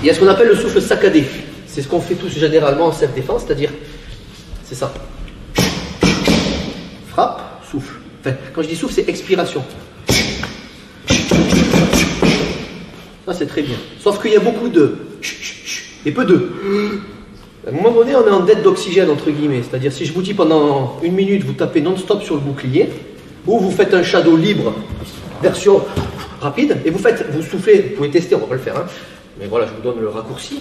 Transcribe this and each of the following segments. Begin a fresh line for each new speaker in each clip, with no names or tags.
Il y a ce qu'on appelle le souffle saccadé. C'est ce qu'on fait tous généralement en self-défense, c'est-à-dire, c'est ça. Frappe, souffle. Enfin, quand je dis souffle, c'est expiration. Ça, c'est très bien. Sauf qu'il y a beaucoup de et peu de. À un moment donné, on est en dette d'oxygène, entre guillemets. C'est-à-dire, si je vous dis pendant 1 minute, vous tapez non-stop sur le bouclier, ou vous faites un shadow libre, version rapide, et vous soufflez, vous pouvez tester, on va pas le faire, hein. Mais voilà, je vous donne le raccourci.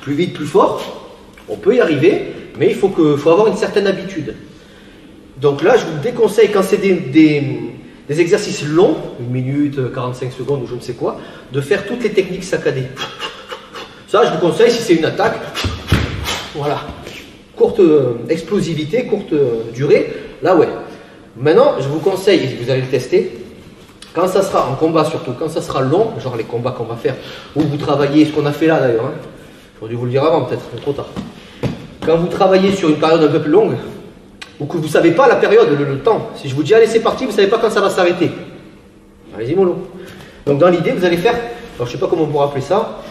Plus vite, plus fort, on peut y arriver, mais il faut avoir une certaine habitude. Donc là, je vous déconseille, quand c'est des exercices longs, 1 minute, 45 secondes ou je ne sais quoi, de faire toutes les techniques saccadées. Ça, je vous conseille si c'est une attaque. Voilà. Courte explosivité, courte durée. Là, ouais. Maintenant, je vous conseille, et vous allez le tester, quand ça sera en combat surtout, quand ça sera long, genre les combats qu'on va faire, où vous travaillez, ce qu'on a fait là d'ailleurs, hein. J'aurais dû vous le dire avant peut-être, mais trop tard. Quand vous travaillez sur une période un peu plus longue, ou que vous ne savez pas la période, le temps, si je vous dis allez c'est parti, vous ne savez pas quand ça va s'arrêter. Allez-y mollo. Donc dans l'idée, vous allez faire, alors je ne sais pas comment vous rappeler ça,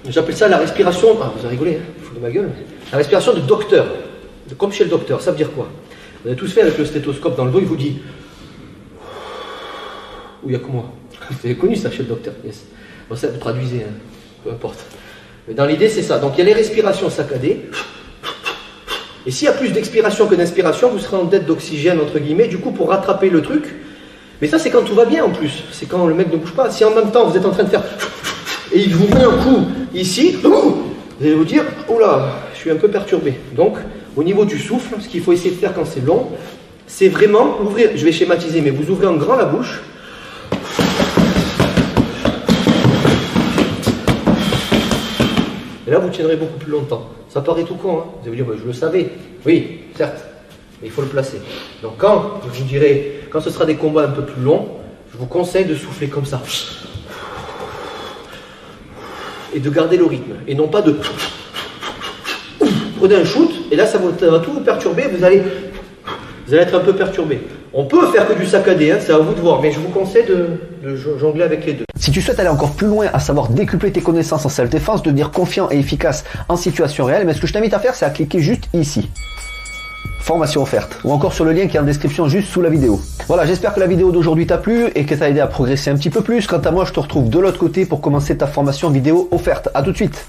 j'appelle ça la respiration, ah, vous avez rigolé, hein, fou de ma gueule, la respiration de docteur, comme chez le docteur, ça veut dire quoi? Vous avez tous fait avec le stéthoscope dans le dos, il vous dit, où il y a que moi. Vous avez connu ça chez le docteur, yes. Bon ça vous traduisez, hein, peu importe. Mais dans l'idée c'est ça, donc il y a les respirations saccadées, et s'il y a plus d'expiration que d'inspiration, vous serez en dette d'oxygène entre guillemets, du coup pour rattraper le truc, mais ça c'est quand tout va bien en plus, c'est quand le mec ne bouge pas, si en même temps vous êtes en train de faire, et il vous met un coup ici, vous allez vous dire, oula, je suis un peu perturbé. Donc, au niveau du souffle, ce qu'il faut essayer de faire quand c'est long, c'est vraiment ouvrir, je vais schématiser, mais vous ouvrez en grand la bouche. Et là, vous tiendrez beaucoup plus longtemps. Ça paraît tout con, hein. Vous allez vous dire, bah, je le savais. Oui, certes, mais il faut le placer. Donc quand, je vous dirai, quand ce sera des combats un peu plus longs, je vous conseille de souffler comme ça. Et de garder le rythme, et non pas de prenez un shoot, et là ça va tout vous perturber, vous allez être un peu perturbé. On peut faire que du saccadé, hein, c'est à vous de voir, mais je vous conseille de jongler avec les deux.
Si tu souhaites aller encore plus loin, à savoir décupler tes connaissances en self-défense, devenir confiant et efficace en situation réelle, mais ce que je t'invite à faire, c'est à cliquer juste ici. Formation offerte, ou encore sur le lien qui est en description juste sous la vidéo. Voilà, j'espère que la vidéo d'aujourd'hui t'a plu et que t'a aidé à progresser un petit peu plus. Quant à moi, je te retrouve de l'autre côté pour commencer ta formation vidéo offerte. À tout de suite.